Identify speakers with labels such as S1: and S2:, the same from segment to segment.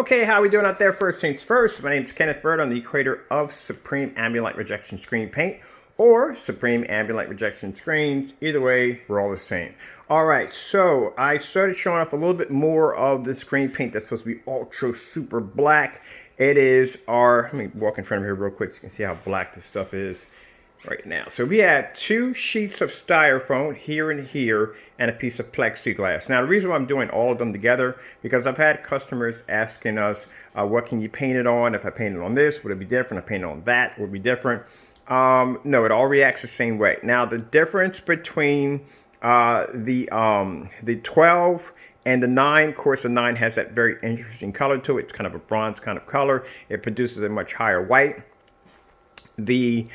S1: Okay, how we doing out there? First things first, my name is Kenneth Bird. I'm the creator of Supreme Ambient Light Rejection Screen Paint or Supreme Ambient Light Rejection Screens. Either way, we're all the same. Alright, so I started showing off a little bit more of the screen paint that's supposed to be ultra super black. It is our, let me walk in front of here real quick so you can see how black this stuff is right now. So we have 2 sheets of styrofoam here and here and a piece of plexiglass. Now the reason why I'm doing all of them together, because I've had customers asking us, what can you paint it on? If I paint it on this, would it be different? If I paint it on that, would it be different? No, it all reacts the same way. Now the difference between the 12 and the 9, of course the 9 has that very interesting color to it. It's kind of a bronze kind of color. It produces a much higher white. The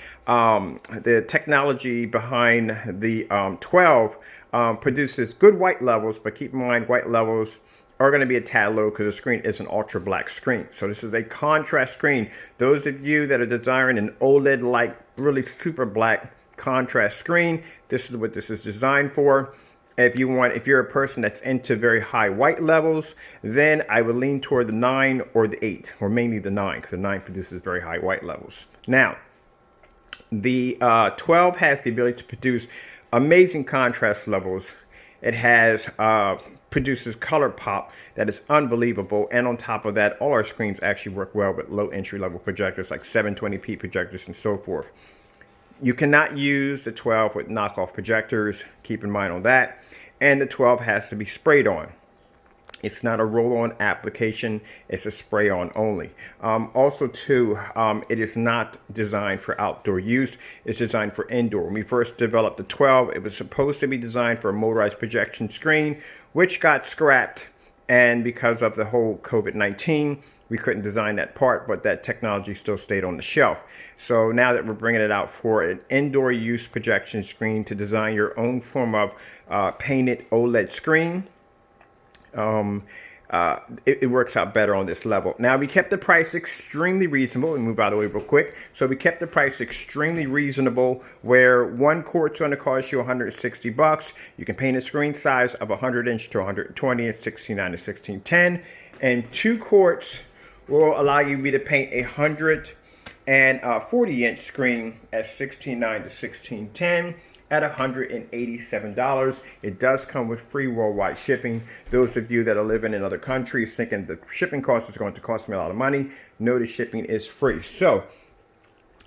S1: technology behind the 12 produces good white levels, but keep in mind white levels are going to be a tad low because the screen is an ultra black screen. So this is a contrast screen. Those of you that are desiring an OLED like really super black contrast screen, this is what this is designed for. If you're a person that's into very high white levels, then I would lean toward the 9 or the 8, or mainly the 9, because the 9 produces very high white levels. Now, the 12 has the ability to produce amazing contrast levels. It has produces color pop that is unbelievable, and on top of that, all our screens actually work well with low entry level projectors like 720p projectors and so forth. You cannot use the 12 with knockoff projectors, keep in mind on that, and the 12 has to be sprayed on. It's not a roll-on application, it's a spray-on only. Also too, it is not designed for outdoor use, it's designed for indoor. When we first developed the 12, it was supposed to be designed for a motorized projection screen, which got scrapped, and because of the whole COVID-19, we couldn't design that part, but that technology still stayed on the shelf. So now that we're bringing it out for an indoor use projection screen to design your own form of painted OLED screen, it works out better on this level. Now we kept the price extremely reasonable. We move out of the way real quick. So we kept the price extremely reasonable, where 1 quart's going to cost you 160 bucks. You can paint a screen size of 100 inch to 120 and 16:9 to 16:10, and 2 quarts will allow you to paint a 140 inch screen at 16:9 to 16:10 at $187. It does come with free worldwide shipping. Those of you that are living in other countries thinking the shipping cost is going to cost me a lot of money, know the shipping is free. So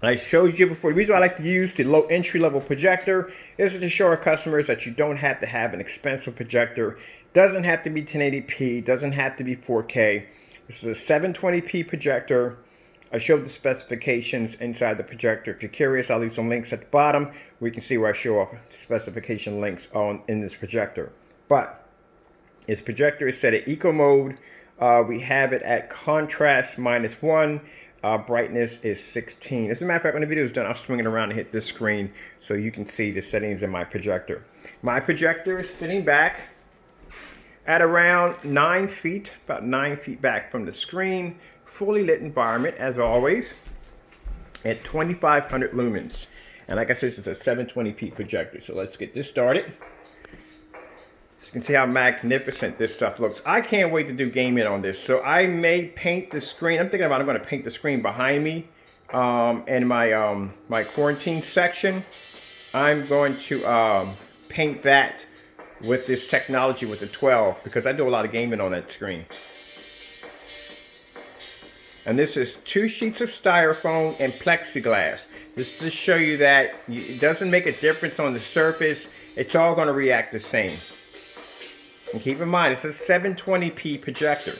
S1: I showed you before, the reason I like to use the low entry level projector is to show our customers that you don't have to have an expensive projector. Doesn't have to be 1080p, doesn't have to be 4K. This is a 720p projector. I showed the specifications inside the projector. If you're curious, I'll leave some links at the bottom where you can see where I show off the specification links in this projector. But this projector is set at eco mode. We have it at contrast -1. Brightness is 16. As a matter of fact, when the video is done, I'll swing it around and hit this screen so you can see the settings in my projector. My projector is sitting back at around 9 feet, about 9 feet back from the screen. Fully lit environment as always at 2500 lumens, and like I said, it's a 720p projector. So let's get this started. So you can see how magnificent this stuff looks. I can't wait to do gaming on this. So I may paint the screen. I'm going to paint the screen behind me in my quarantine section. I'm going to paint that with this technology with the 12 because I do a lot of gaming on that screen. And this is 2 sheets of styrofoam and plexiglass. This to show you that it doesn't make a difference on the surface. It's all going to react the same. And keep in mind, it's a 720p projector.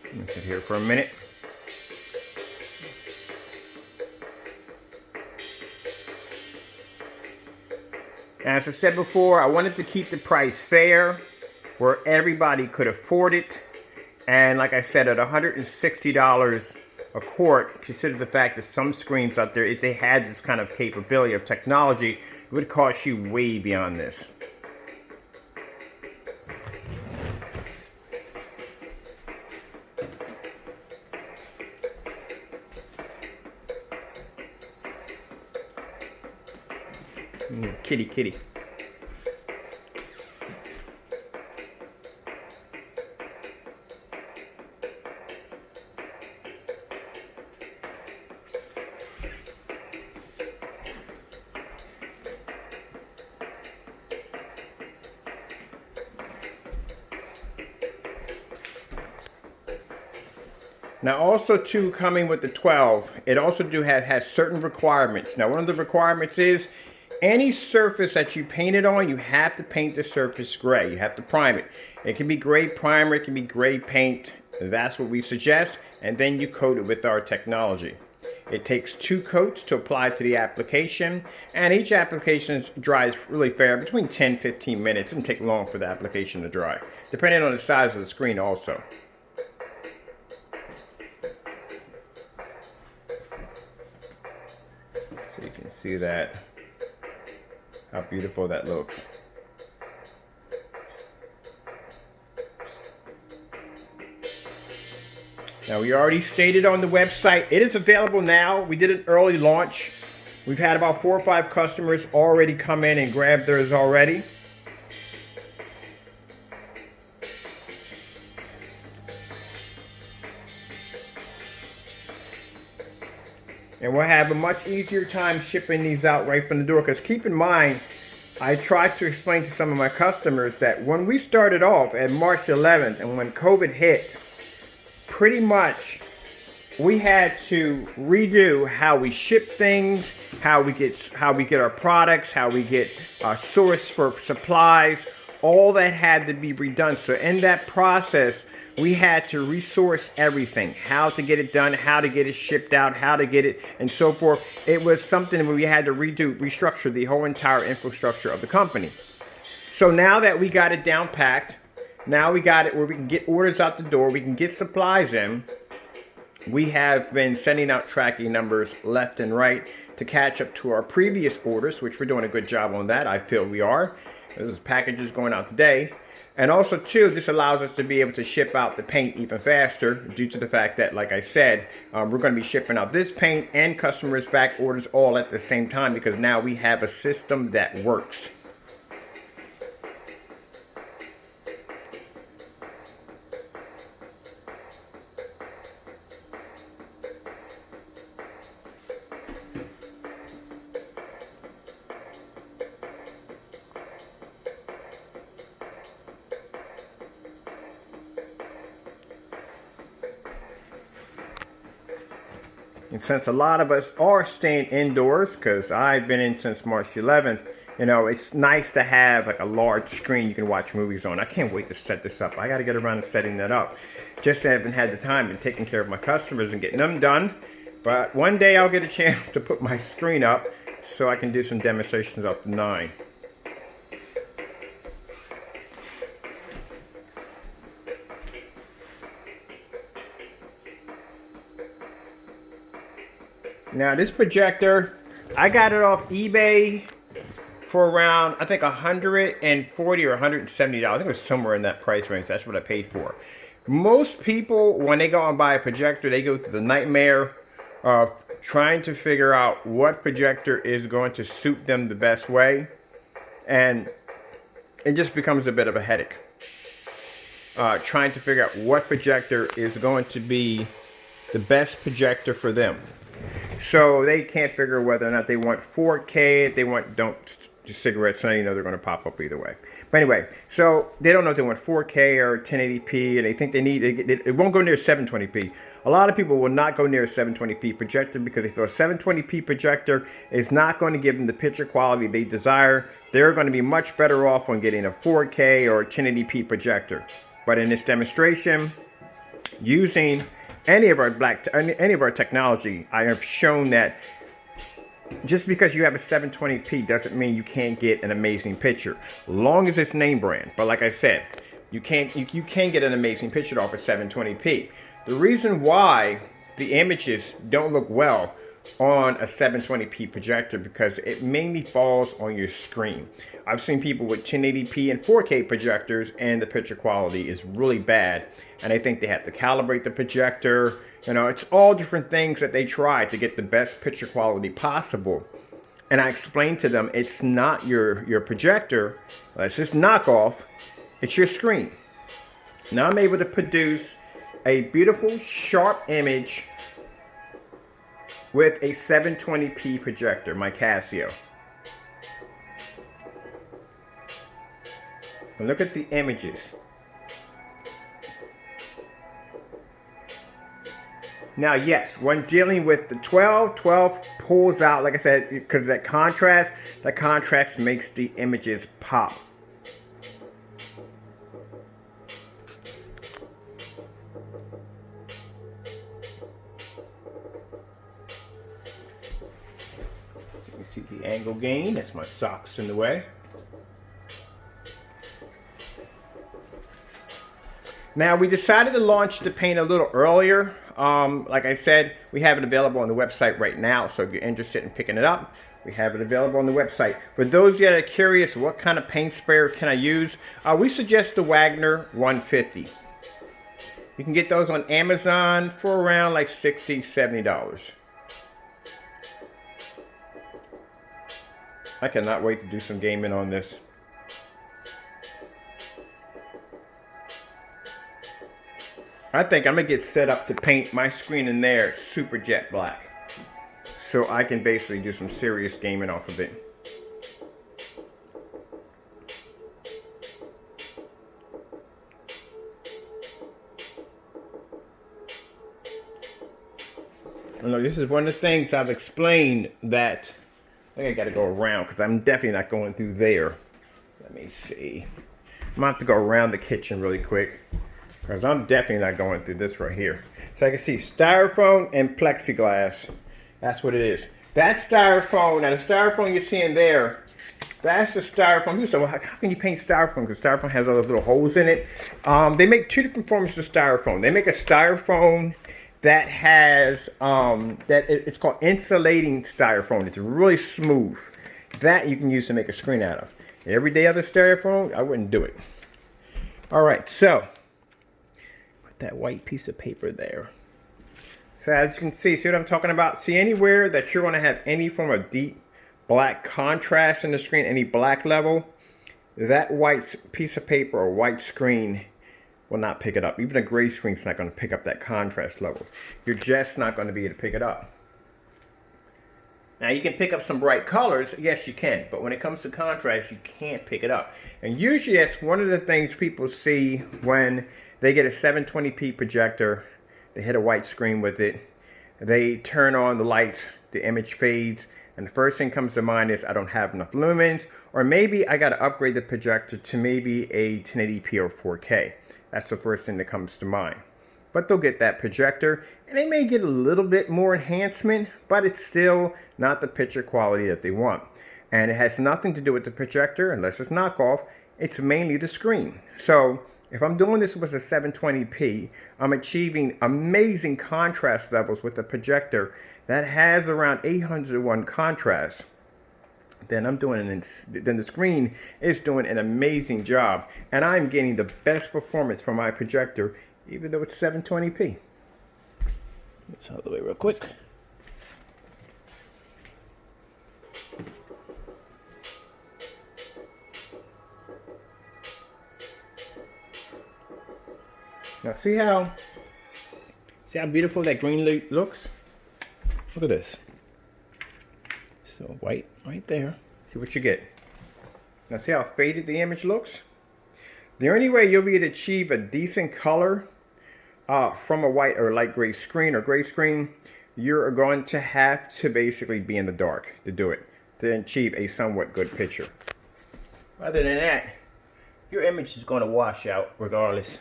S1: Let me sit here for a minute. As I said before, I wanted to keep the price fair, where everybody could afford it. And like I said, at $160 a quart, consider the fact that some screens out there, if they had this kind of capability of technology, it would cost you way beyond this. Kitty. Now also too, coming with the 12, it also has certain requirements. Now one of the requirements is any surface that you paint it on, you have to paint the surface gray. You have to prime it. It can be gray primer, it can be gray paint. That's what we suggest. And then you coat it with our technology. It takes 2 coats to apply to the application, and each application dries really fair, between 10-15 minutes. It doesn't take long for the application to dry, depending on the size of the screen also. So you can see that, how beautiful that looks. Now, we already stated on the website, it is available now. We did an early launch. We've had about 4 or 5 customers already come in and grab theirs already. And we'll have a much easier time shipping these out right from the door. Because keep in mind, I tried to explain to some of my customers that when we started off at March 11th and when COVID hit, pretty much we had to redo how we ship things, how we get our products, how we get our source for supplies. All that had to be redone. So in that process, we had to resource everything, how to get it done, how to get it shipped out, how to get it, and so forth. It was something where we had to restructure the whole entire infrastructure of the company. So now that we got it down packed, now we got it where we can get orders out the door, we can get supplies in. We have been sending out tracking numbers left and right to catch up to our previous orders, which we're doing a good job on that. I feel we are. There's packages going out today. And also, too, this allows us to be able to ship out the paint even faster due to the fact that, like I said, we're going to be shipping out this paint and customers' back orders all at the same time because now we have a system that works. And since a lot of us are staying indoors, because I've been in since March 11th, you know, it's nice to have like a large screen you can watch movies on. I can't wait to set this up. I got to get around to setting that up. Just haven't had the time and taking care of my customers and getting them done. But one day I'll get a chance to put my screen up so I can do some demonstrations up to 9. Now this projector, I got it off eBay for around, I think $140 or $170. I think it was somewhere in that price range. That's what I paid for. Most people, when they go and buy a projector, they go through the nightmare of trying to figure out what projector is going to suit them the best way. And it just becomes a bit of a headache. Trying to figure out what projector is going to be the best projector for them. So they can't figure whether or not they want 4K, if they want cigarettes, so you know they're going to pop up either way. But anyway, so they don't know if they want 4K or 1080p, and they think they need, it won't go near 720p. A lot of people will not go near a 720p projector because they feel a 720p projector is not going to give them the picture quality they desire. They're going to be much better off on getting a 4K or 1080p projector. But in this demonstration, using any of our technology, I have shown that just because you have a 720p doesn't mean you can't get an amazing picture, long as it's name brand. But like I said, you can get an amazing picture off of 720p. The reason why the images don't look well on a 720p projector because it mainly falls on your screen. I've seen people with 1080p and 4K projectors and the picture quality is really bad, and I think they have to calibrate the projector. You know, it's all different things that they try to get the best picture quality possible. And I explained to them, it's not your projector, it's just knockoff, it's your screen. Now I'm able to produce a beautiful sharp image with a 720p projector, my Casio. And look at the images. Now, yes, when dealing with the 12 pulls out, like I said, because that contrast makes the images pop. So you can see the angle gain. That's my socks in the way. Now, we decided to launch the paint a little earlier. Like I said, we have it available on the website right now, so if you're interested in picking it up, we have it available on the website. For those of you that are curious, what kind of paint sprayer can I use? We suggest the Wagner 150. You can get those on Amazon for around like $60, $70. I cannot wait to do some gaming on this. I think I'm gonna get set up to paint my screen in there super jet black, so I can basically do some serious gaming off of it. I know this is one of the things I've explained that I think I gotta go around, because I'm definitely not going through there. Let me see. I'm gonna have to go around the kitchen really quick, because I'm definitely not going through this right here. So I can see styrofoam and plexiglass. That's what it is. That styrofoam, now the styrofoam you're seeing there, that's the styrofoam. You say, well, how can you paint styrofoam? Because styrofoam has all those little holes in it. They make two different forms of styrofoam. They make a styrofoam that has, it's called insulating styrofoam. It's really smooth. That you can use to make a screen out of. Everyday other styrofoam, I wouldn't do it. All right, so that white piece of paper there. So as you can see what I'm talking about? See, anywhere that you're going to have any form of deep black contrast in the screen, any black level, that white piece of paper or white screen will not pick it up. Even a gray screen's not going to pick up that contrast level. You're just not going to be able to pick it up. Now you can pick up some bright colors, yes you can, but when it comes to contrast, you can't pick it up. And usually that's one of the things people see when they get a 720p projector, they hit a white screen with it, they turn on the lights, the image fades, and the first thing comes to mind is I don't have enough lumens, or maybe I got to upgrade the projector to maybe a 1080p or 4K. That's the first thing that comes to mind. But they'll get that projector, and they may get a little bit more enhancement, but it's still not the picture quality that they want. And it has nothing to do with the projector, unless it's knockoff. It's mainly the screen. So if I'm doing this with a 720p, I'm achieving amazing contrast levels with the projector that has around 801 contrast. Then then the screen is doing an amazing job, and I'm getting the best performance from my projector, even though it's 720p. Let's out of the way real quick. Now see how beautiful that green looks? Look at this. So white right there. See what you get. Now see how faded the image looks? The only way you'll be able to achieve a decent color from a white or light gray screen or gray screen, you're going to have to basically be in the dark to do it, to achieve a somewhat good picture. Other than that, your image is going to wash out regardless.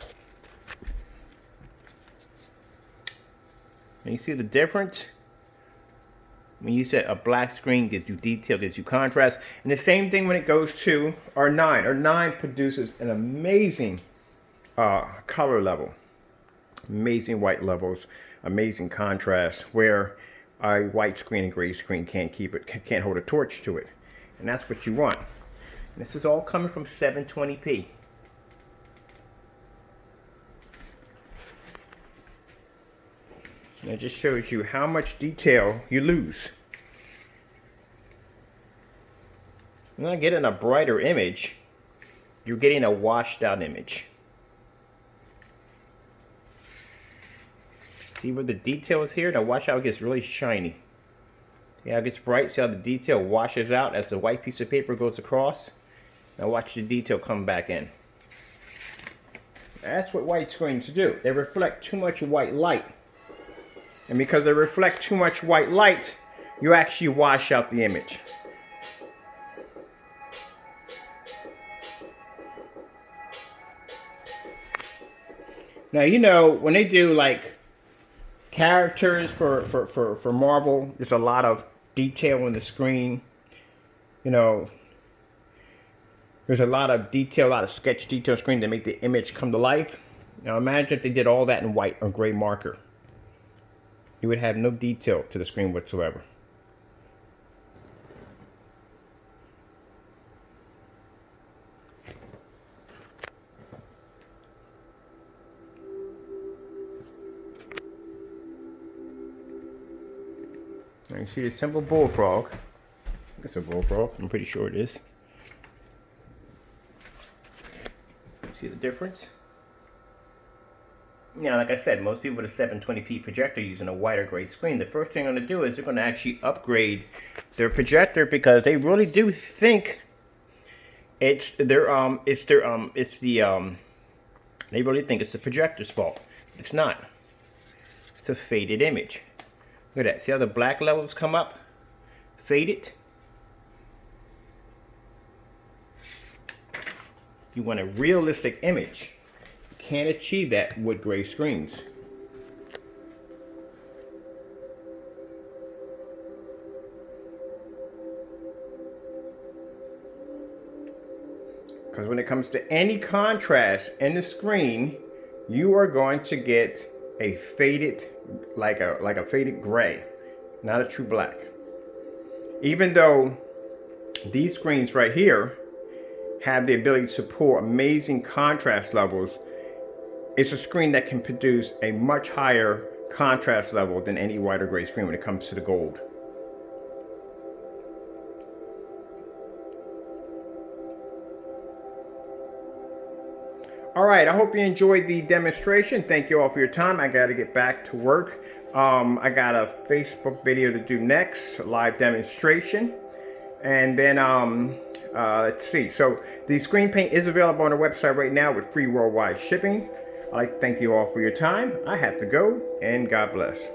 S1: And you see the difference? When you said a black screen gives you detail, gives you contrast. And the same thing when it goes to R9. R9 produces an amazing color level. Amazing white levels, amazing contrast, where a white screen and gray screen can't hold a torch to it. And that's what you want. And this is all coming from 720p. And it just shows you how much detail you lose. You're not getting a brighter image, you're getting a washed out image. See where the detail is here? Now watch how it gets really shiny. See how it gets bright? See how the detail washes out as the white piece of paper goes across? Now watch the detail come back in. That's what white screens do. They reflect too much white light. And because they reflect too much white light, you actually wash out the image. Now, you know, when they do like characters for Marvel, there's a lot of detail on the screen. You know, there's a lot of detail, a lot of sketch detail on the screen to make the image come to life. Now imagine if they did all that in white or gray marker. You would have no detail to the screen whatsoever. Now you see the simple bullfrog. It's a bullfrog, I'm pretty sure it is. See the difference? Now, like I said, most people with a 720p projector using a white or gray screen, the first thing they're going to do is they're going to actually upgrade their projector because they really do think they really think it's the projector's fault. It's not. It's a faded image. Look at that. See how the black levels come up? Faded. You want a realistic image. You can't achieve that with gray screens. Because when it comes to any contrast in the screen, you are going to get a faded, like a faded gray, not a true black. Even though these screens right here have the ability to pull amazing contrast levels, it's a screen that can produce a much higher contrast level than any white or gray screen when it comes to the gold. All right, I hope you enjoyed the demonstration. Thank you all for your time. I got to get back to work. I got a Facebook video to do next, a live demonstration. And then, let's see. So the screen paint is available on our website right now with free worldwide shipping. I'd like to thank you all for your time. I have to go, and God bless.